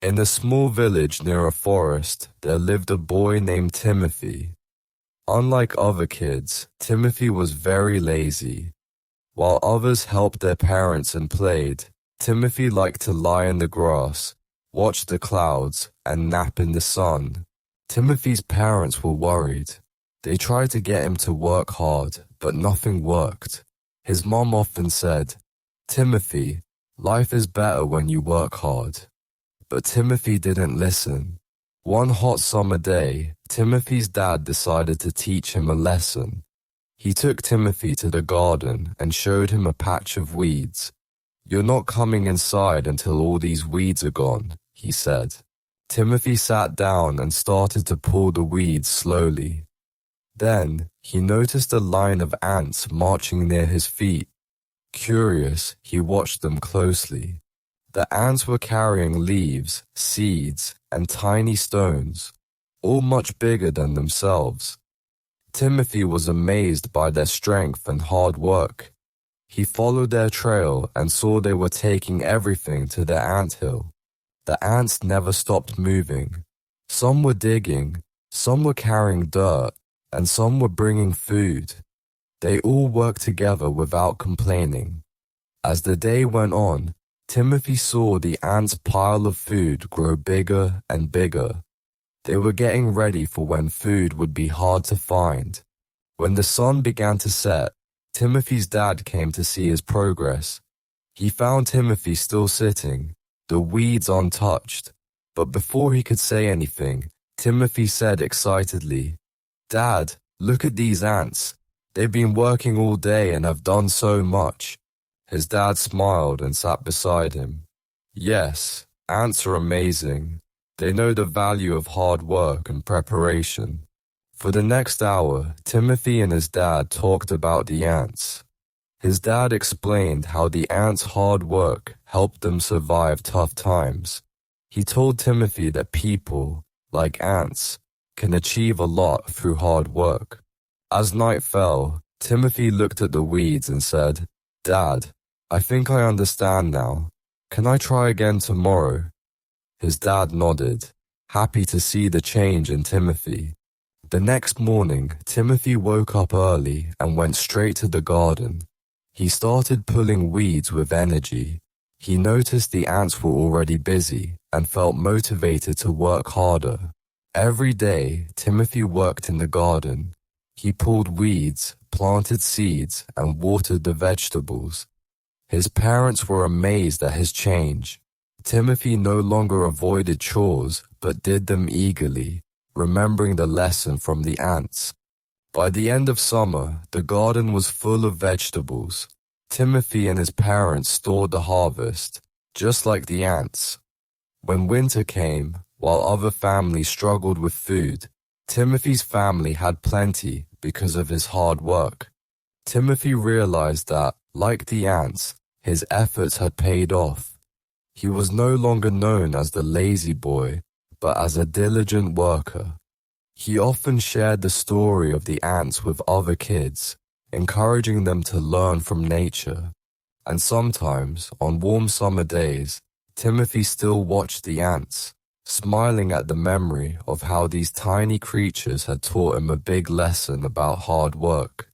In a small village near a forest, there lived a boy named Timothy. Unlike other kids, Timothy was very lazy. While others helped their parents and played, Timothy liked to lie in the grass, watch the clouds, and nap in the sun. Timothy's parents were worried. They tried to get him to work hard, but nothing worked. His mom often said, "Timothy, life is better when you work hard." But Timothy didn't listen. One hot summer day, Timothy's dad decided to teach him a lesson. He took Timothy to the garden and showed him a patch of weeds. "You're not coming inside until all these weeds are gone," he said. Timothy sat down and started to pull the weeds slowly. Then, he noticed a line of ants marching near his feet. Curious, he watched them closely. The ants were carrying leaves, seeds, and tiny stones, all much bigger than themselves. Timothy was amazed by their strength and hard work. He followed their trail and saw they were taking everything to their anthill. The ants never stopped moving. Some were digging, some were carrying dirt, and some were bringing food. They all worked together without complaining. As the day went on, Timothy saw the ants' pile of food grow bigger and bigger. They were getting ready for when food would be hard to find. When the sun began to set, Timothy's dad came to see his progress. He found Timothy still sitting, the weeds untouched. But before he could say anything, Timothy said excitedly, "Dad, look at these ants. They've been working all day and have done so much." His dad smiled and sat beside him. "Yes, ants are amazing. They know the value of hard work and preparation." For the next hour, Timothy and his dad talked about the ants. His dad explained how the ants' hard work helped them survive tough times. He told Timothy that people, like ants, can achieve a lot through hard work. As night fell, Timothy looked at the weeds and said, "Dad, I think I understand now. Can I try again tomorrow?" His dad nodded, happy to see the change in Timothy. The next morning, Timothy woke up early and went straight to the garden. He started pulling weeds with energy. He noticed the ants were already busy and felt motivated to work harder. Every day, Timothy worked in the garden. He pulled weeds, planted seeds, and watered the vegetables. His parents were amazed at his change. Timothy no longer avoided chores, but did them eagerly, remembering the lesson from the ants. By the end of summer, the garden was full of vegetables. Timothy and his parents stored the harvest, just like the ants. When winter came, while other families struggled with food, Timothy's family had plenty because of his hard work. Timothy realized that, like the ants, his efforts had paid off. He was no longer known as the lazy boy, but as a diligent worker. He often shared the story of the ants with other kids, encouraging them to learn from nature. And sometimes, on warm summer days, Timothy still watched the ants, smiling at the memory of how these tiny creatures had taught him a big lesson about hard work.